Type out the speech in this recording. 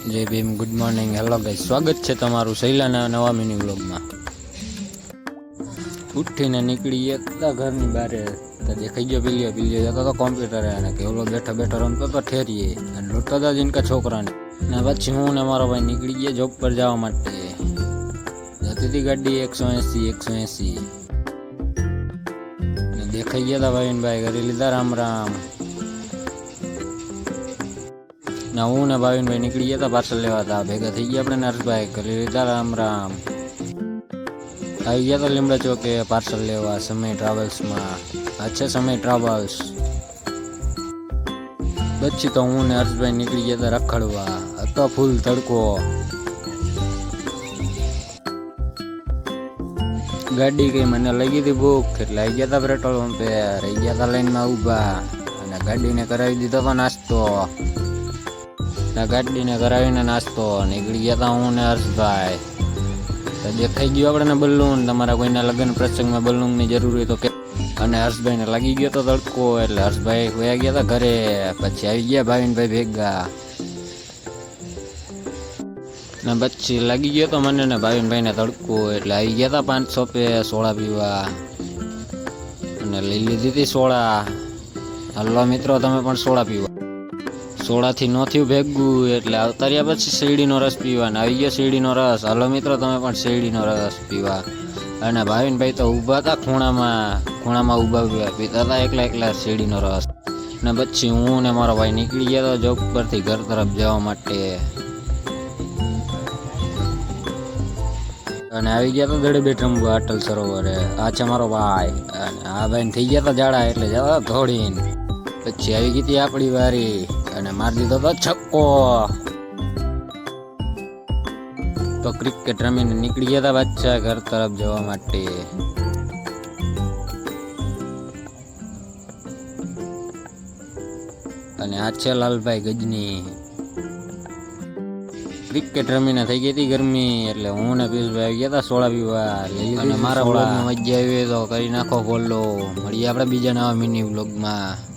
જય Bhim, good morning, hello guys, સ્વાગત છે તમારું શૈલાના નવા મિની વ્લોગમાં. ઉઠીને નીકળી એકતા ઘરની બારે દેખાઈ ગયો પીલીઓ જતો તો કોમ્પ્યુટરે અને કે ઓલો બેઠો રમતો તો ઠેરીએ અને લૂંટતો હતા જીનકા છોકરાને. ને પછી હું ને મારો ભાઈ નીકળી ગયા જોબ પર જવા માટે. જતી હતી ગાડી 180 ને દેખાઈ ગયા હતા ભાઈ કરી લીધા રામ. ના હું ને ભાવિનભાઈ નીકળી ગયા હતા પાર્સલ લેવા હતા. ભેગા થઈ ગયા આપણે નર્સભાઈ કરી લીધા રામ. આવી ગયા તો લીમડા ચોકે પાર્સલ લેવા સમય ટ્રાવેલ્સમાં. અચ્છા સમય ટ્રાવેલ્સ. પછી તો હું ને હર્ષભાઈ નીકળી ગયા હતા રખડવા. હતો ફૂલ તડકો. ગાડી કઈ મને લાગી હતી ભૂખ એટલે આવી ગયા હતા પેટ્રોલ પંપે. રહી ગયા હતા લાઈનમાં ઊભા અને ગાડીને કરાવી દીધો હતો નાસ્તો. ગાડીને કરાવીને નાસ્તો નીકળી ગયા હતા હું ને હર્ષભાઈ. દેખાઈ ગયું આપણે બલૂન. તમારા કોઈના લગ્ન પ્રસંગમાં બલૂનની જરૂર હોય તો કે. અને હર્ષભાઈને લાગી ગયો તો તડકો એટલે હર્ષભાઈ વયા ગયા હતા ઘરે. પછી આવી ગયા ભાવિનભાઈ ભેગા ને પછી લાગી ગયો તો મને ને ભાવિનભાઈને તડકો એટલે આવી ગયા હતા 500 પે સોડા પીવા અને લઈ લીધી હતી સોડા. હલો મિત્રો, તમે પણ સોડા પીવા. સોડાથી ન થયું ભેગું એટલે આવતા રહ્યા પછી શેરડીનો રસ પીવાના. આવી ગયો શેરડીનો રસ. હલો મિત્રો, તમે પણ શેરડીનો રસ પીવા. અને ભાવિનભાઈ તો ઊભા હતા ખૂણામાં ઊભા પીતા હતા એકલા શેરડીનો રસ. ને પછી હું ને મારો ભાઈ નીકળી ગયા તો જોબ પરથી ઘર તરફ જવા માટે. અને આવી ગયા તો દડે બેટ રમવા અટલ સરોવરે. આ છે મારો ભાઈ. અને આ ભાઈ થઈ ગયા હતા જાડા એટલે જવા ધોડીને. પછી આવી ગઈ હતી આપણી વારી અને મારી દીધો તો છક્કો. તો ક્રિકેટ રમીને નીકળી ગયા હતા બચ્ચા ઘર તરફ જવા માટે. અને આ છે લાલભાઈ ગજની. ક્રિકેટ રમીને થઈ ગઈ હતી ગરમી એટલે હું ને પિયુષભાઈ આવી ગયા હતા સોડા પીવા. અને મારા વ્લોગમાં મજા આવી તો કરી નાખો ફોલો. મળીએ આપણે બીજા નવા મિની વ્લોગમાં.